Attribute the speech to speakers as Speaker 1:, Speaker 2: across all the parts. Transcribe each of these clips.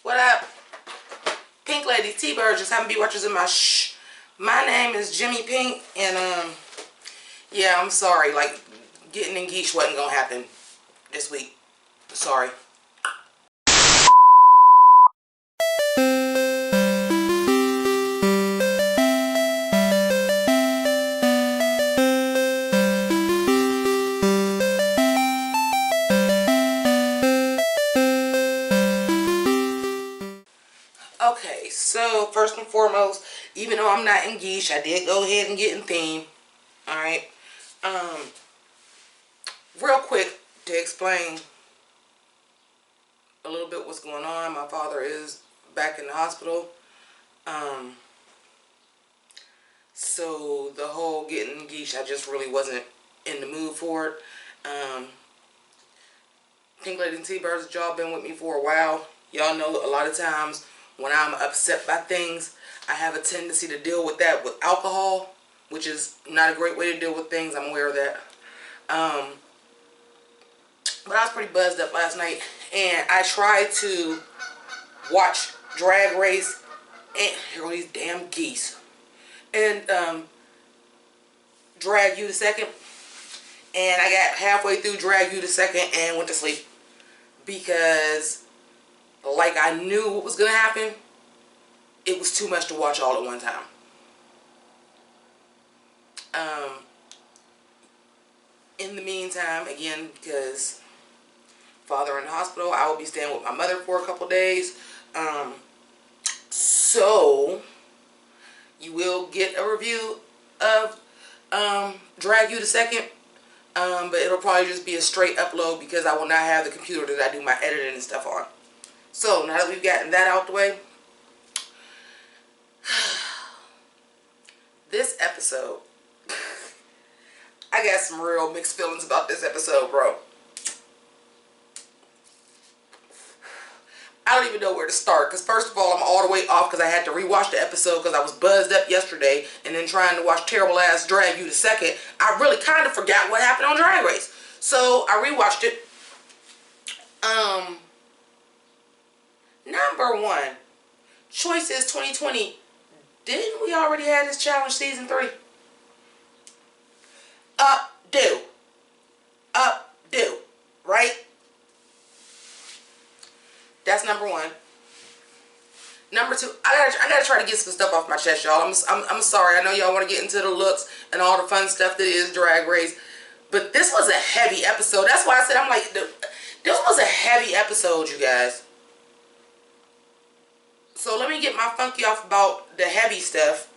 Speaker 1: What up? Pink ladies, T-birds, just having be watchers in my My name is Jimmi Pynk, and yeah, I'm sorry. Like, getting engaged wasn't gonna happen this week. Sorry. Okay, so first and foremost, even though I'm not engaged, I did go ahead and get in theme. Alright. Real quick to explain a little bit what's going on. My father is back in the hospital. So the whole getting engaged, I just really wasn't in the mood for it. Pink Lady and T-Birds, y'all been with me for a while. Y'all know a lot of times when I'm upset by things, I have a tendency to deal with that with alcohol, which is not a great way to deal with things. I'm aware of that. But I was pretty buzzed up last night, and I tried to watch Drag Race, and here are these damn geese, and Drag You the Second, and I got halfway through Drag You the Second and went to sleep because, like, I knew what was gonna happen. It was too much to watch all at one time. In the meantime, again, because father in the hospital, I will be staying with my mother for a couple days. So you will get a review of Drag You the Second, but it'll probably just be a straight upload because I will not have the computer that I do my editing and stuff on. So now that we've gotten that out the way, this episode, I got some real mixed feelings about this episode, bro. I don't even know where to start, because first of all, I'm all the way off because I had to rewatch the episode because I was buzzed up yesterday, and then trying to watch terrible ass Drag You the Second, I really kind of forgot what happened on Drag Race. So I rewatched it. Number one, Choices 2020. Didn't we already have this challenge season 3? Updo, right? That's number one. Number two, I gotta try to get some stuff off my chest, y'all. I'm sorry. I know y'all want to get into the looks and all the fun stuff that is Drag Race, but this was a heavy episode. That's why I said I'm like, this was a heavy episode, you guys. So let me get my funky off about the heavy stuff,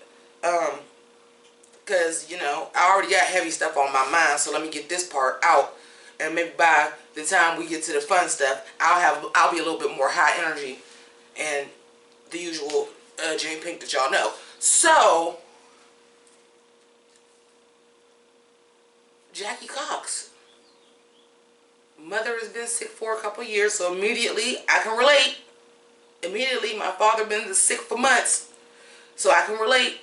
Speaker 1: because, you know, I already got heavy stuff on my mind. So let me get this part out, and maybe by the time we get to the fun stuff, I'll be a little bit more high energy and the usual Jimmi Pynk that y'all know. So Jackie Cox, mother has been sick for a couple years, so immediately I can relate. Immediately, my father been sick for months, so I can relate.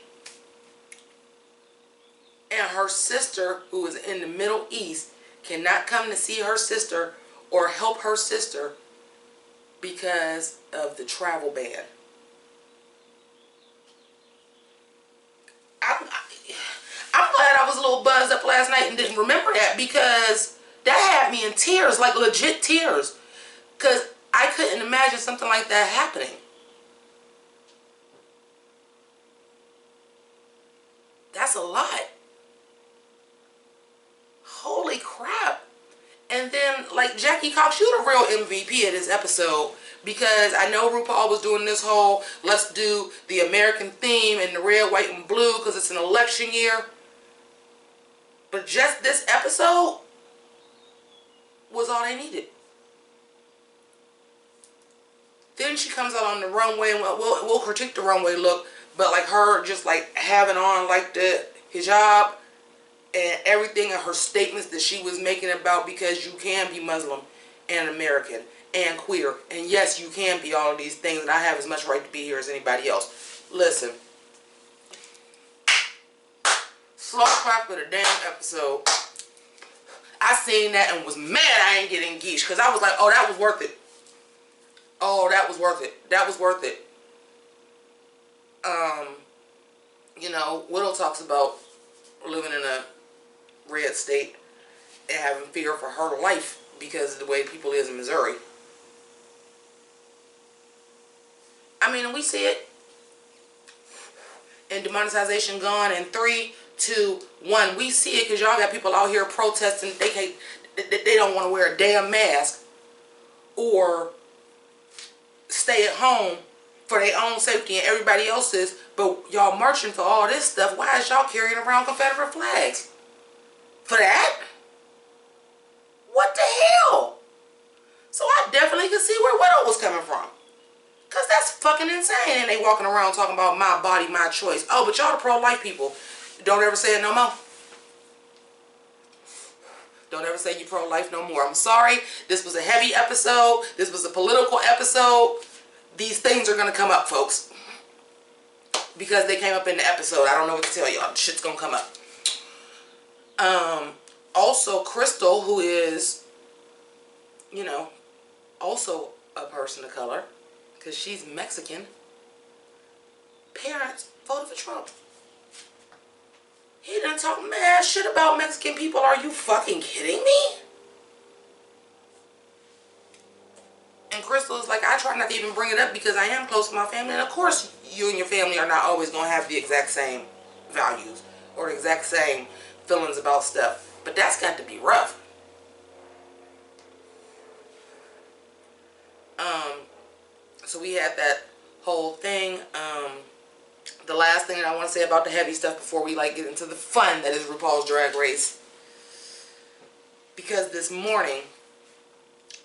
Speaker 1: And her sister, who is in the Middle East, cannot come to see her sister or help her sister because of the travel ban. I'm glad I was a little buzzed up last night and didn't remember that, because that had me in tears, like legit tears, because I couldn't imagine something like that happening. That's a lot. Holy crap. And then, like, Jackie Cox, you're the real MVP of this episode, because I know RuPaul was doing this whole, let's do the American theme in the red, white, and blue because it's an election year. But just this episode was all they needed. Then she comes out on the runway, and we'll critique the runway look, but like her just like having on like the hijab and everything, and her statements that she was making about, because you can be Muslim and American and queer, and yes, you can be all of these things, and I have as much right to be here as anybody else. Listen, slow clap for the damn episode. I seen that and was mad I ain't getting engaged, because I was like, oh, that was worth it. Oh, that was worth it. That was worth it. You know, Widow talks about living in a red state and having fear for her life because of the way people is in Missouri. I mean, and we see it. And demonetization gone in 3, 2, 1. We see it because y'all got people out here protesting. They don't want to wear a damn mask or stay at home for their own safety and everybody else's. But y'all marching for all this stuff. Why is y'all carrying around Confederate flags? For that? What the hell? So I definitely can see where Widow was coming from. Because that's fucking insane. And they walking around talking about my body, my choice. Oh, but y'all the pro-life people. Don't ever say it no more. Don't ever say you pro-life no more. I'm sorry. This was a heavy episode. This was a political episode. These things are going to come up, folks. Because they came up in the episode. I don't know what to tell y'all. Shit's going to come up. Also, Crystal, who is, you know, also a person of color. Because she's Mexican. Parents voted for Trump. He done talk mad shit about Mexican people. Are you fucking kidding me? And Crystal is like, I try not to even bring it up because I am close to my family. And of course, you and your family are not always going to have the exact same values or the exact same feelings about stuff. But that's got to be rough. So we had that whole thing. The last thing that I want to say about the heavy stuff before we get into the fun that is RuPaul's Drag Race. Because this morning,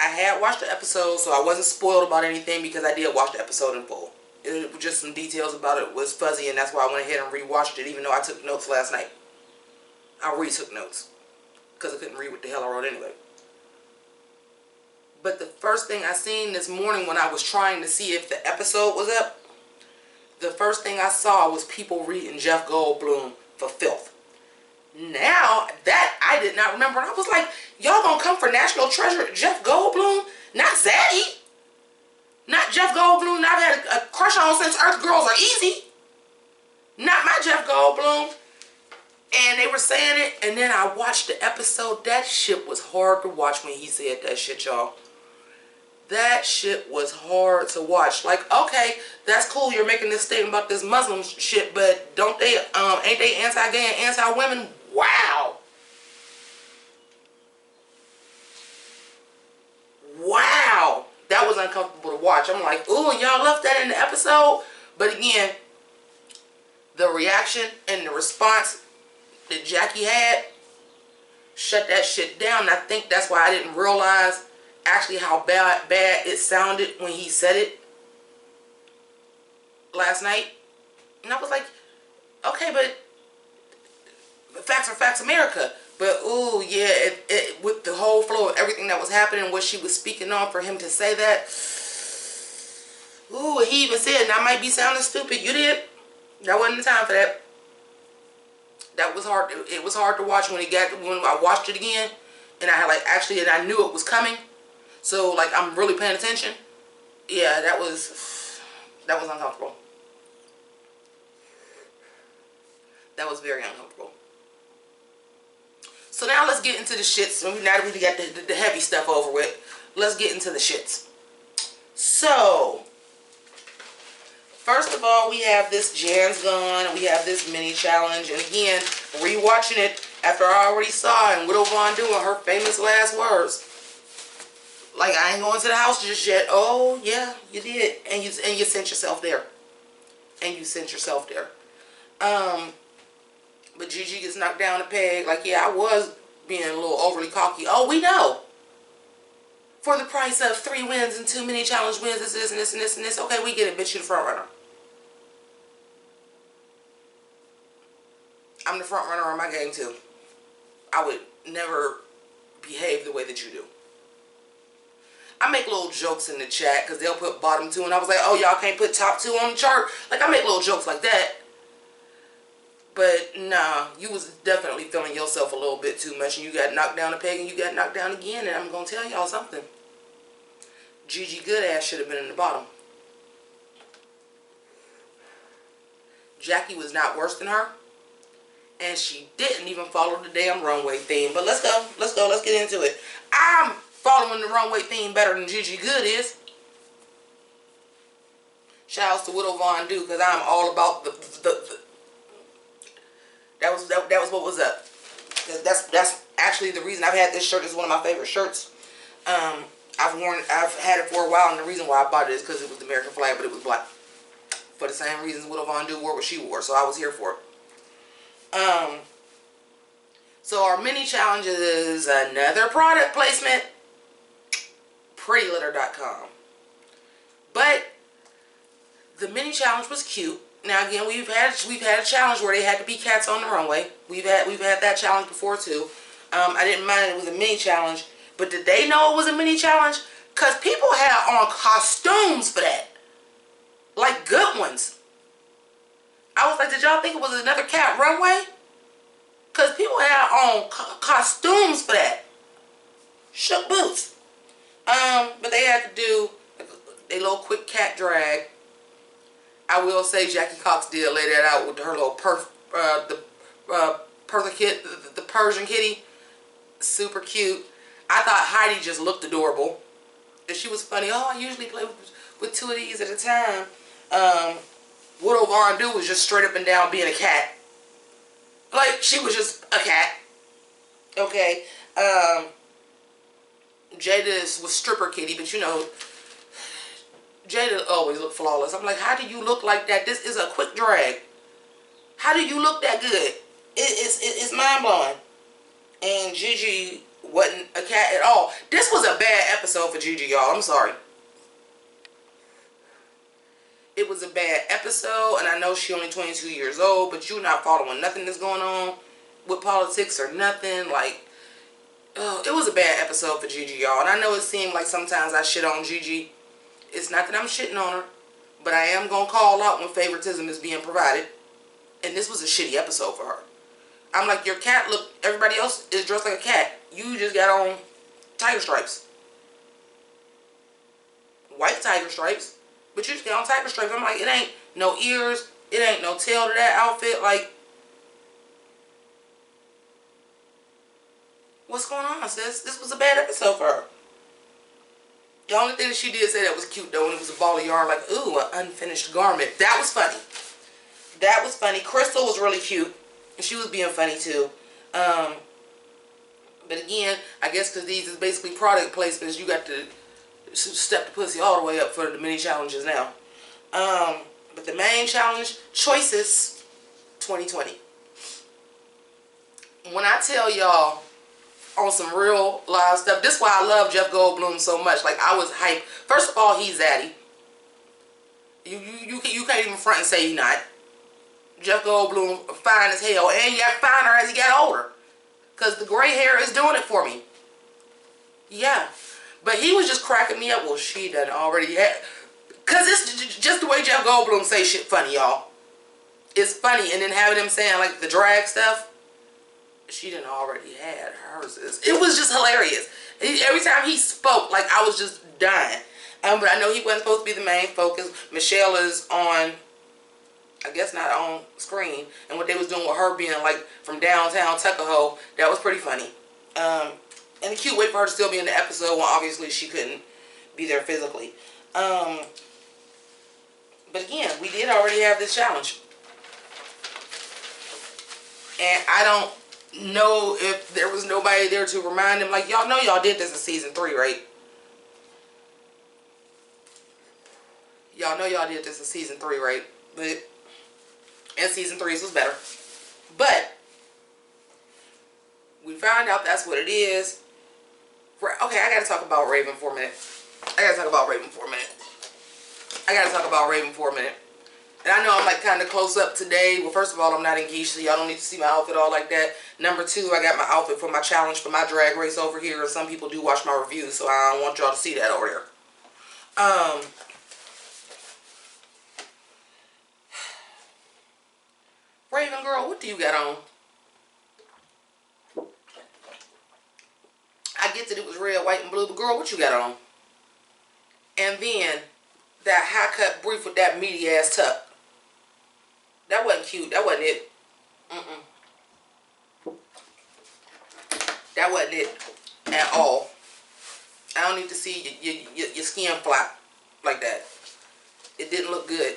Speaker 1: I had watched the episode, so I wasn't spoiled about anything because I did watch the episode in full. It was just some details about it was fuzzy, and that's why I went ahead and rewatched it, even though I took notes last night. I retook notes because I couldn't read what the hell I wrote anyway. But the first thing I seen this morning when I was trying to see if the episode was up, the first thing I saw was people reading Jeff Goldblum for filth. Now, that I did not remember. And I was like, y'all gonna come for National Treasure Jeff Goldblum? Not Zaddy. Not Jeff Goldblum that I've had a crush on since Earth Girls Are Easy. Not my Jeff Goldblum. And they were saying it, and then I watched the episode. That shit was hard to watch when he said that shit, y'all. That shit was hard to watch. Like, okay, that's cool. You're making this statement about this Muslim shit, but don't they, ain't they anti-gay and anti-women? Wow. Wow. That was uncomfortable to watch. I'm like, ooh, and y'all left that in the episode? But again, the reaction and the response that Jackie had shut that shit down. And I think that's why I didn't realize actually how bad it sounded when he said it last night. And I was like, okay, but facts are facts, America. But ooh, yeah, with the whole flow of everything that was happening, what she was speaking on, for him to say that, ooh, he even said, and I might be sounding stupid, you did. That wasn't the time for that. That was hard. It was hard to watch when I watched it again, and I had and I knew it was coming. So I'm really paying attention. Yeah, that was uncomfortable. That was very uncomfortable. So now let's get into the shits. Now that we got the heavy stuff over with, let's get into the shits. So, first of all, we have this Jan's Gone, and we have this mini challenge. And again, rewatching it after I already saw and Widow Vaughn doing her famous last words. Like, I ain't going to the house just yet. Oh, yeah, you did. And you sent yourself there. And you sent yourself there. But Gigi gets knocked down a peg. Like, yeah, I was being a little overly cocky. Oh, we know. For the price of 3 wins and 2 mini challenge wins, this and this and this and this. Okay, we get it, bitch. You the front runner. I'm the front runner on my game, too. I would never behave the way that you do. I make little jokes in the chat because they'll put bottom 2 and I was like, oh, y'all can't put top 2 on the chart. Like, I make little jokes like that. But nah, you was definitely feeling yourself a little bit too much and you got knocked down a peg and you got knocked down again. And I'm going to tell y'all something. Gigi Goodass should have been in the bottom. Jackie was not worse than her. And she didn't even follow the damn runway theme. But let's go. Let's go. Let's get into it. I'm following the runway theme better than Gigi Good is. Shout outs to Widow Von Du, because I'm all about the that was what was up. That's actually the reason I've had this shirt. Is one of my favorite shirts. I've had it for a while, and the reason why I bought it is because it was the American flag, but it was black. For the same reasons Widow Von Du wore what she wore, so I was here for it. So our mini challenge is another product placement. PrettyLitter.com. But the mini challenge was cute. Now again, we've had a challenge where they had to be cats on the runway. We've had that challenge before too. I didn't mind it was a mini challenge, but did they know it was a mini challenge? Cause people had on costumes for that, like good ones. I was like, did y'all think it was another cat runway? Cause people had on costumes for that. Shook boots. But they had to do a little quick cat drag. I will say Jackie Cox did lay that out with her little the Persian kitty. Super cute. I thought Heidi just looked adorable. And she was funny. Oh, I usually play with two of these at a time. Widow Von Du was just straight up and down being a cat. Like, she was just a cat. Okay. Jada was stripper kitty, but you know, Jada always looked flawless. I'm like, how do you look like that? This is a quick drag. How do you look that good? It's mind-blowing. And Gigi wasn't a cat at all. This was a bad episode for Gigi, y'all. I'm sorry. It was a bad episode, and I know she only 22 years old, but you're not following nothing that's going on with politics or nothing. Like, it was a bad episode for Gigi, y'all. And I know it seemed like sometimes I shit on Gigi. It's not that I'm shitting on her, but I am going to call out when favoritism is being provided. And this was a shitty episode for her. I'm like, your cat look, everybody else is dressed like a cat. You just got on tiger stripes. White tiger stripes. But you just got on tiger stripes. I'm like, it ain't no ears. It ain't no tail to that outfit. Like, what's going on, sis? This was a bad episode for her. The only thing that she did say that was cute, though, and it was a ball of yarn, like, ooh, an unfinished garment. That was funny. That was funny. Crystal was really cute. And she was being funny, too. But again, I guess because these is basically product placements, you got to step the pussy all the way up for the mini challenges now. But the main challenge, Choices 2020. When I tell y'all on some real live stuff, this is why I love Jeff Goldblum so much. Like, I was hyped. First of all, he's zaddy. You can't even front and say he's not. Jeff Goldblum fine as hell, and he got finer as he got older. Because the gray hair is doing it for me. Yeah. But he was just cracking me up. Well, she done already had. Because it's just the way Jeff Goldblum say shit funny, y'all. It's funny. And then having him saying, like, the drag stuff. She done already had hers. It was just hilarious. Every time he spoke, like, I was just dying. But I know he wasn't supposed to be the main focus. Michelle is on, I guess not on screen. And what they was doing with her being, like, from downtown Tuckahoe, that was pretty funny. And a cute way for her to still be in the episode when obviously she couldn't be there physically. But again, we did already have this challenge. And I don't know if there was nobody there to remind him. Like, y'all know y'all did this in season 3, right? Y'all know y'all did this in season 3, right? But and season 3's was better. But we found out that's what it is. Okay, I gotta talk about Raven for a minute. And I know I'm like kind of close up today. Well, first of all, I'm not in geesh, so y'all don't need to see my outfit all like that. Number 2, I got my outfit for my challenge for my drag race over here. And some people do watch my reviews, so I don't want y'all to see that over there. Raven girl, what do you got on? I get that it was red, white, and blue, but girl, what you got on? And then that high cut brief with that meaty ass tuck. That wasn't cute. That wasn't it. That wasn't it at all. I don't need to see your skin flap like that. It didn't look good.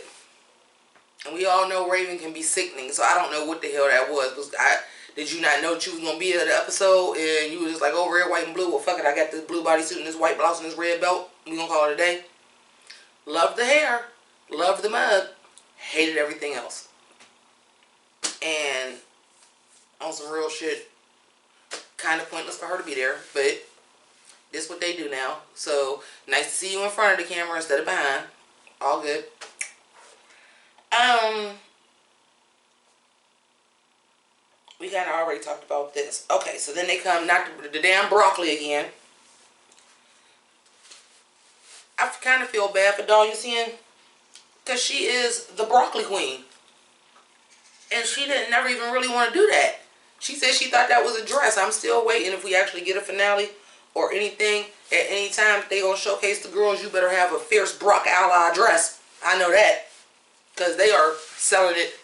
Speaker 1: And we all know Raven can be sickening, so I don't know what the hell that was. Did you not know that you was going to be at the episode and you was just like, oh, red, white, and blue? Well, fuck it. I got this blue bodysuit and this white blouse and this red belt. We going to call it a day. Loved the hair. Loved the mug. Hated everything else. And on some real shit, kind of pointless for her to be there, but this is what they do now. So nice to see you in front of the camera instead of behind. All good. We kind of already talked about this. Okay, so then they come, not the damn broccoli again. I kind of feel bad for Dahlia Sin, because she is the broccoli queen. And she didn't never even really want to do that. She said she thought that was a dress. I'm still waiting. If we actually get a finale or anything at any time they gonna showcase the girls, you better have a fierce Brock ally dress. I know that, because they are selling it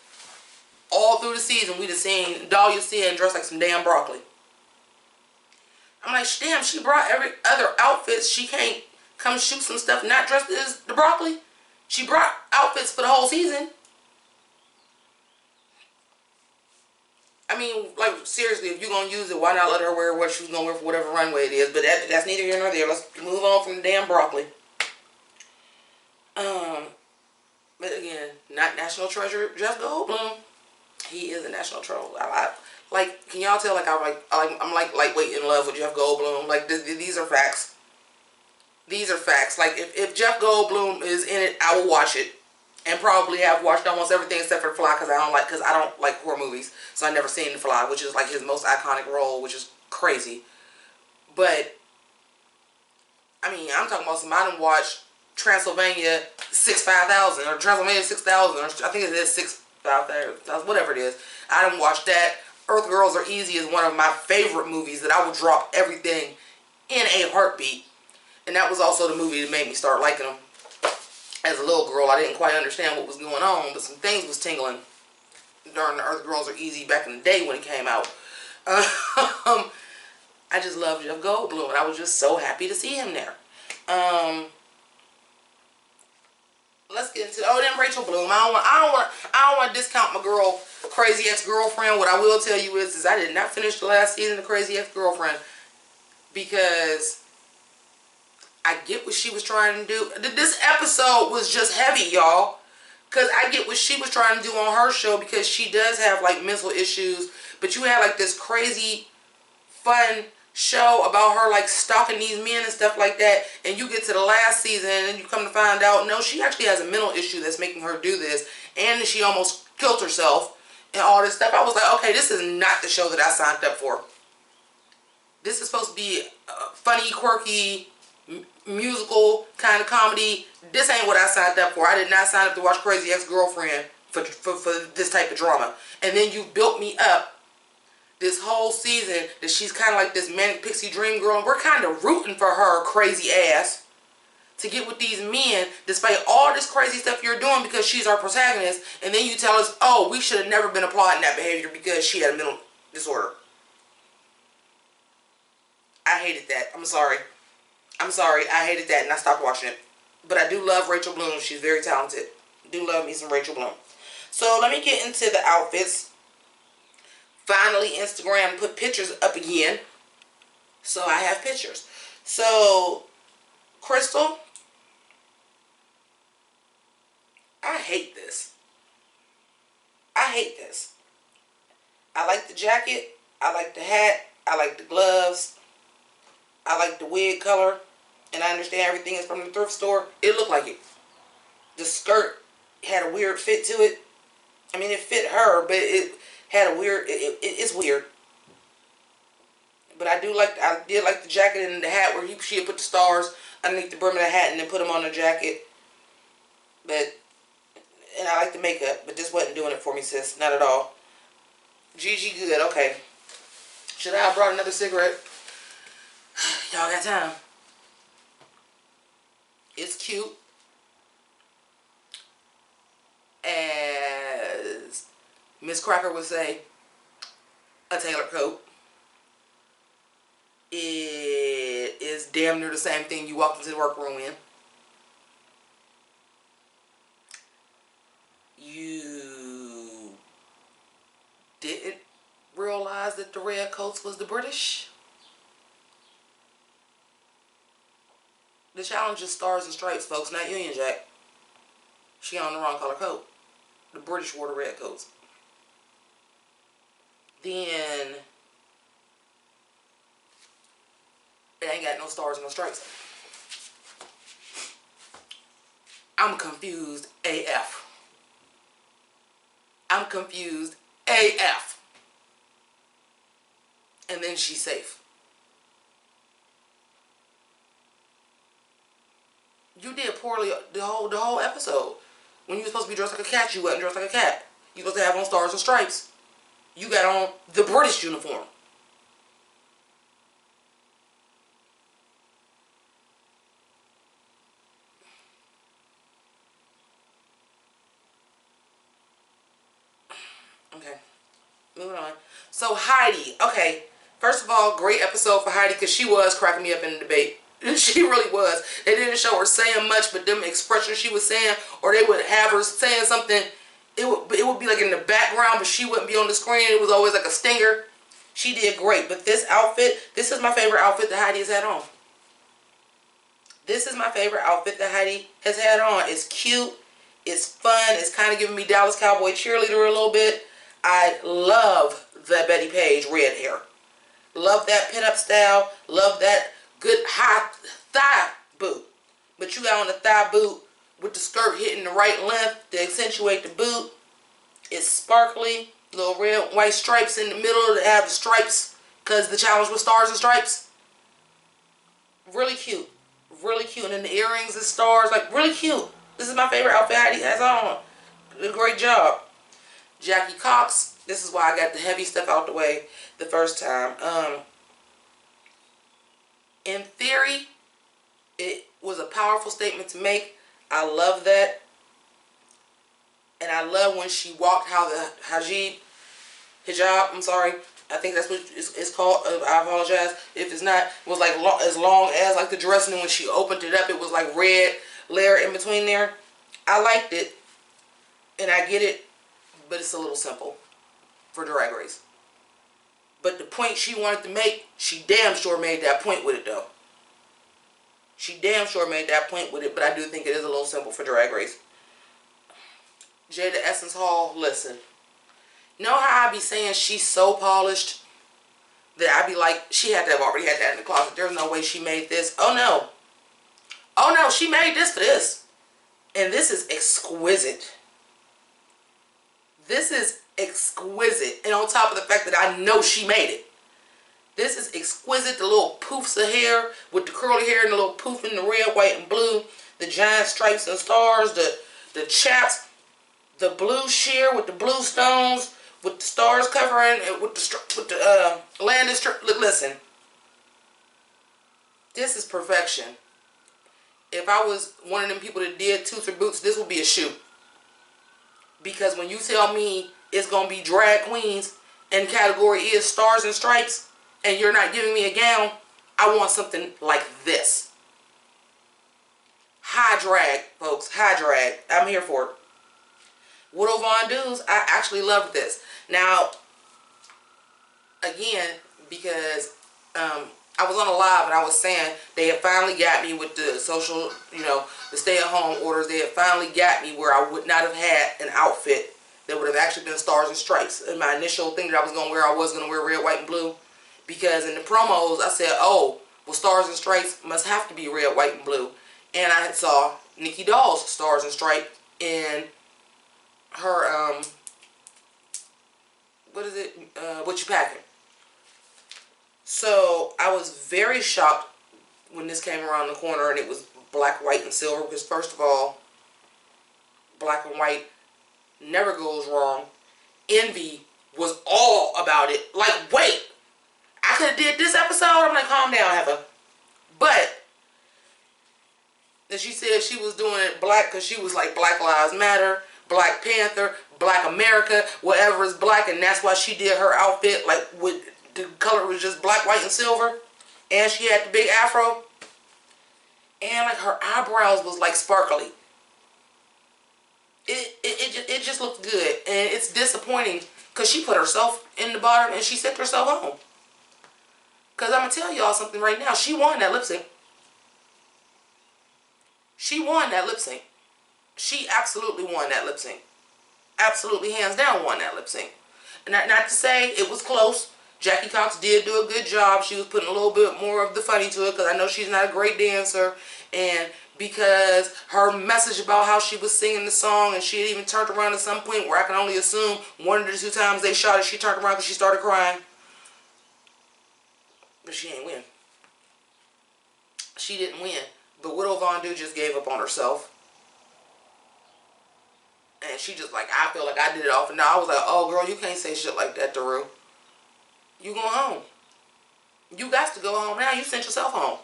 Speaker 1: all through the season. We just seen Dahlia Sin dressed like some damn broccoli. I'm like, damn, she brought every other outfit. She can't come shoot some stuff not dressed as the broccoli. She brought outfits for the whole season. I mean, like, seriously, if you're going to use it, why not let her wear what she was going to wear for whatever runway it is? But that's neither here nor there. Let's move on from the damn broccoli. But again, not National Treasure Jeff Goldblum. He is a national troll. Like, can y'all tell, like, I'm like lightweight in love with Jeff Goldblum. Like, these are facts. These are facts. Like, if Jeff Goldblum is in it, I will watch it. And probably have watched almost everything except for The Fly, because I don't like horror movies. So I've never seen The Fly, which is like his most iconic role, which is crazy. But I mean, I'm talking about somebody done watched Transylvania 5000 or Transylvania 6000, or I think it is 6000, whatever it is. I done watched that. Earth Girls Are Easy is one of my favorite movies that I would drop everything in a heartbeat. And that was also the movie that made me start liking them. As a little girl, I didn't quite understand what was going on, but some things was tingling during the Earth Girls Are Easy back in the day when it came out. I just love Jeff Goldblum, and I was just so happy to see him there. Let's get into then Rachel Bloom. I don't want to discount my girl, Crazy Ex-Girlfriend. What I will tell you is I did not finish the last season of Crazy Ex-Girlfriend because I get what she was trying to do. This episode was just heavy, y'all. Because I get what she was trying to do on her show, because she does have, like, mental issues. But you had, like, this crazy, fun show about her, like, stalking these men and stuff like that. And you get to the last season and you come to find out, no, she actually has a mental issue that's making her do this. And she almost killed herself and all this stuff. I was like, okay, this is not the show that I signed up for. This is supposed to be funny, quirky, musical kind of comedy. This ain't what I signed up for. I did not sign up to watch Crazy Ex-Girlfriend for this type of drama. And then you built me up this whole season that she's kind of like this manic pixie dream girl, and we're kind of rooting for her crazy ass to get with these men despite all this crazy stuff you're doing because she's our protagonist. And then you tell us, oh, we should have never been applauding that behavior because she had a mental disorder. I hated that. I'm sorry. I hated that and I stopped watching it. But I do love Rachel Bloom. She's very talented. Do love me some Rachel Bloom. So let me get into the outfits. Finally, Instagram put pictures up again. So I have pictures. So, Crystal, I hate this. I hate this. I like the jacket. I like the hat. I like the gloves. I like the wig color, and I understand everything is from the thrift store. It looked like it. The skirt had a weird fit to it. I mean, it fit her, but it had a weird, it's weird. But I did like the jacket and the hat where she had put the stars underneath the brim of the hat and then put them on the jacket. And I like the makeup, but this wasn't doing it for me, sis. Not at all. Gigi good, okay. Should I have brought another cigarette? Y'all got time. It's cute. As Miss Cracker would say, a tailored coat. It is damn near the same thing you walked into the workroom in. You didn't realize that the red coats was the British. The challenge is Stars and Stripes, folks, not Union Jack. She on the wrong color coat. The British wore the red coats. Then it ain't got no stars and no stripes. I'm confused AF. I'm confused AF. And then she's safe. You did poorly the whole episode. When you were supposed to be dressed like a cat, you wasn't dressed like a cat. You supposed to have on stars and stripes. You got on the British uniform. Okay, moving on. So Heidi, okay. First of all, great episode for Heidi because she was cracking me up in the debate. She really was. They didn't show her saying much, but them expressions she was saying, or they would have her saying something, it would be like in the background, but she wouldn't be on the screen. It was always like a stinger. She did great. But this outfit, this is my favorite outfit that Heidi has had on. This is my favorite outfit that Heidi has had on. It's cute. It's fun. It's kind of giving me Dallas Cowboy cheerleader a little bit. I love the Betty Page red hair. Love that pinup style. Love that good high thigh boot. But you got on the thigh boot with the skirt hitting the right length to accentuate the boot. It's sparkly. Little red and white stripes in the middle to have the stripes because the challenge was stars and stripes. Really cute. Really cute. And then the earrings and stars. Like, really cute. This is my favorite outfit Heidi has on. Did a great job. Jackie Cox. This is why I got the heavy stuff out the way the first time. In theory, it was a powerful statement to make. I love that. And I love when she walked how the hijab, I'm sorry, I think that's what it's called. I apologize if it's not. It was like as long as like the dressing, and when she opened it up, it was like red layer in between there. I liked it, and I get it, but it's a little simple for Drag Race. But the point she wanted to make, she damn sure made that point with it, though. She damn sure made that point with it, but I do think it is a little simple for Drag Race. Jada Essence Hall, listen. Know how I be saying she's so polished that I be like, she had to have already had that in the closet. There's no way she made this. Oh, no. Oh, no, she made this for this. And this is exquisite. This is exquisite. And on top of the fact that I know she made it. This is exquisite. The little poofs of hair with the curly hair and the little poof in the red, white, and blue. The giant stripes and stars. The chaps. The blue sheer with the blue stones. With the stars covering. With the landing strip. Look, listen. This is perfection. If I was one of them people that did tooth or boots, this would be a shoe. Because when you tell me it's going to be drag queens and category is stars and stripes and you're not giving me a gown, I want something like this. High drag, folks. High drag. I'm here for it. Widow Von Dudes, I actually loved this. Now, again, because I was on a live and I was saying they had finally got me with the social, the stay-at-home orders. They had finally got me where I would not have had an outfit that would have actually been stars and stripes. In my initial thing that I was going to wear, I was going to wear red, white, and blue. Because in the promos, I said, oh, well, stars and stripes must have to be red, white, and blue. And I saw Nikki Doll's stars and stripes in her, what is it? What You Packing? So I was very shocked when this came around the corner and it was black, white, and silver. Because first of all, black and white never goes wrong. Envy was all about it. Like, wait, I could have did this episode? I'm like, calm down, Heather. But And she said she was doing it black because she was like Black Lives Matter, Black Panther, Black America, whatever is black, and that's why she did her outfit like with the color was just black, white, and silver, and she had the big afro, and like her eyebrows was like sparkly. It just looked good, and it's disappointing because she put herself in the bottom and she sent herself home. Because I'm gonna tell y'all something right now, she won that lip sync. She won that lip sync. She absolutely won that lip sync. Absolutely, hands down, won that lip sync. And not to say it was close. Jackie Cox did do a good job. She was putting a little bit more of the funny to it because I know she's not a great dancer. And because her message about how she was singing the song, and she had even turned around at some point where I can only assume one of the two times they shot it, she turned around because she started crying. But she ain't win. She didn't win. But Widow Von Du just gave up on herself. And she just like, I feel like I did it off. And now I was like, oh girl, you can't say shit like that to Ru. You going home. You got to go home now. You sent yourself home.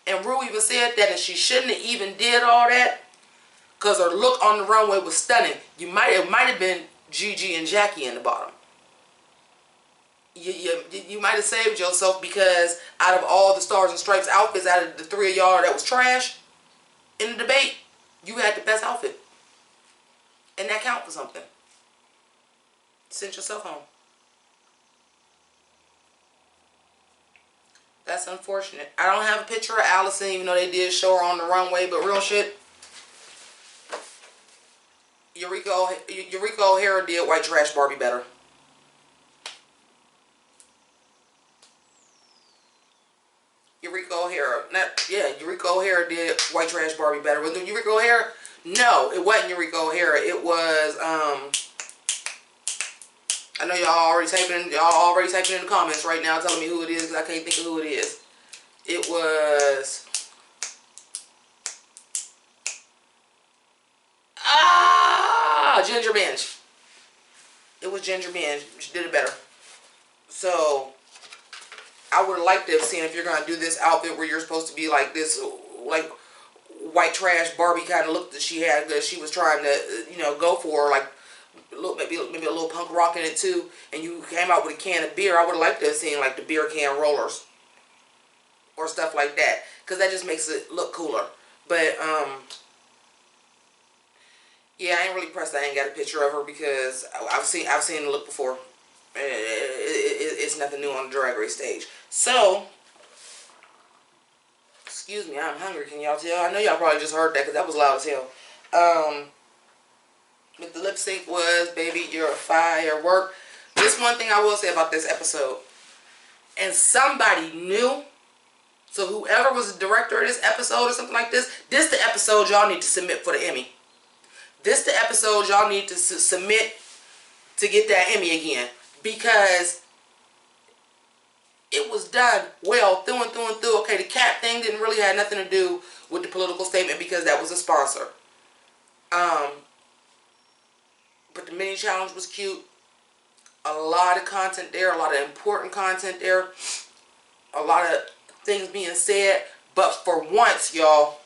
Speaker 1: And Ru even said that, and she shouldn't have even did all that because her look on the runway was stunning. It might have been Gigi and Jackie in the bottom. You might have saved yourself because out of all the Stars and Stripes outfits, out of the three of y'all that was trash in the debate, you had the best outfit. And that count for something. Send yourself home. That's unfortunate. I don't have a picture of Allison, even though they did show her on the runway, but real shit, Eureka O'Hara did White Trash Barbie better. Eureka O'Hara did White Trash Barbie better. Was it Eureka O'Hara? No, it wasn't Eureka O'Hara. It was, I know y'all already typing in the comments right now telling me who it is because I can't think of who it is. It was, Ginger Minj. It was Ginger Minj. She did it better. So, I would have liked to have seen if you're going to do this outfit where you're supposed to be like this, like white trash Barbie kind of look that she had, that she was trying to, go for, like maybe a little punk rock in it too, and you came out with a can of beer. I would have liked to have seen like the beer can rollers or stuff like that, because that just makes it look cooler. But yeah, I ain't really pressed. I ain't got a picture of her because I've seen the look before. It's nothing new on the Drag Race stage. So, excuse me, I'm hungry. Can y'all tell? I know y'all probably just heard that because that was loud as hell. But the lip sync was, baby, you're a firework. This one thing I will say about this episode, and somebody knew. So whoever was the director of this episode or something like this the episode y'all need to submit for the Emmy. This the episode y'all need to submit to get that Emmy again. Because it was done well through and through and through. Okay, the cat thing didn't really have nothing to do with the political statement because that was a sponsor. But the mini challenge was cute. A lot of content there. A lot of important content there. A lot of things being said. But for once, y'all,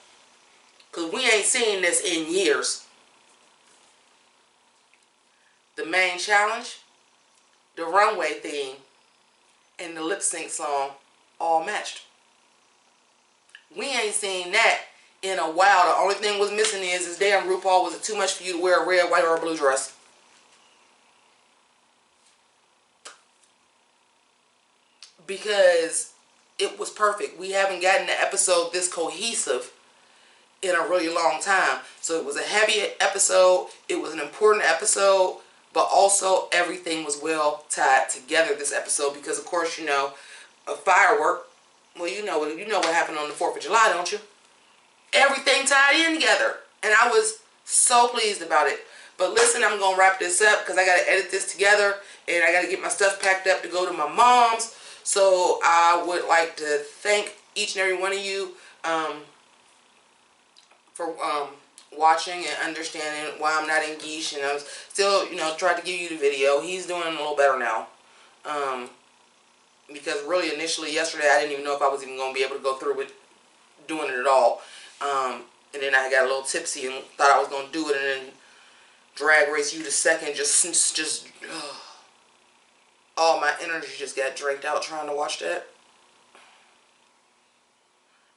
Speaker 1: because we ain't seen this in years, the main challenge, the runway theme, and the lip sync song all matched. We ain't seen that in a while. The only thing was missing is damn RuPaul, was it too much for you to wear a red, white, or a blue dress? Because it was perfect. We haven't gotten an episode this cohesive in a really long time. So it was a heavy episode. It was an important episode. But also everything was well tied together this episode. Because of course, a firework. Well, you know what happened on the 4th of July, don't you? Everything tied in together. And I was so pleased about it. But listen, I'm going to wrap this up because I got to edit this together. And I got to get my stuff packed up to go to my mom's. So I would like to thank each and every one of you for watching and understanding why I'm not in Geesh. And I'm still, tried to give you the video. He's doing a little better now. Because really initially yesterday I didn't even know if I was even going to be able to go through with doing it at all. And then I got a little tipsy and thought I was gonna do it, and then Drag Race U the second just all my energy just got drained out trying to watch that.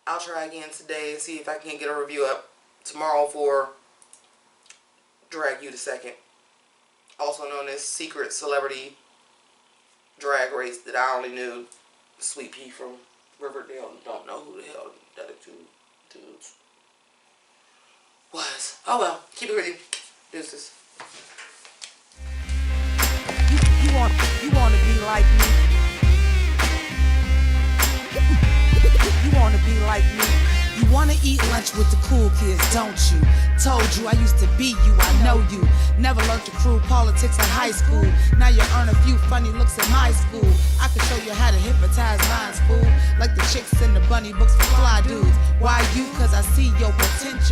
Speaker 1: I'll try again today and see if I can get a review up tomorrow for Drag U the second, also known as Secret Celebrity Drag Race, that I only knew Sweet Pea from Riverdale and don't know who the hell the other two dudes was. Oh well, keep it ready. Deuces.
Speaker 2: You wanna be like me? You wanna be like me? You wanna eat lunch with the cool kids, don't you? Told you I used to be you, I know you. Never learned to crew politics in high school. Now you earn a few funny looks in my school. I can show you how to hypnotize minds, fool. Like the chicks in the bunny books for fly dudes. Why you? Cause I see your potential.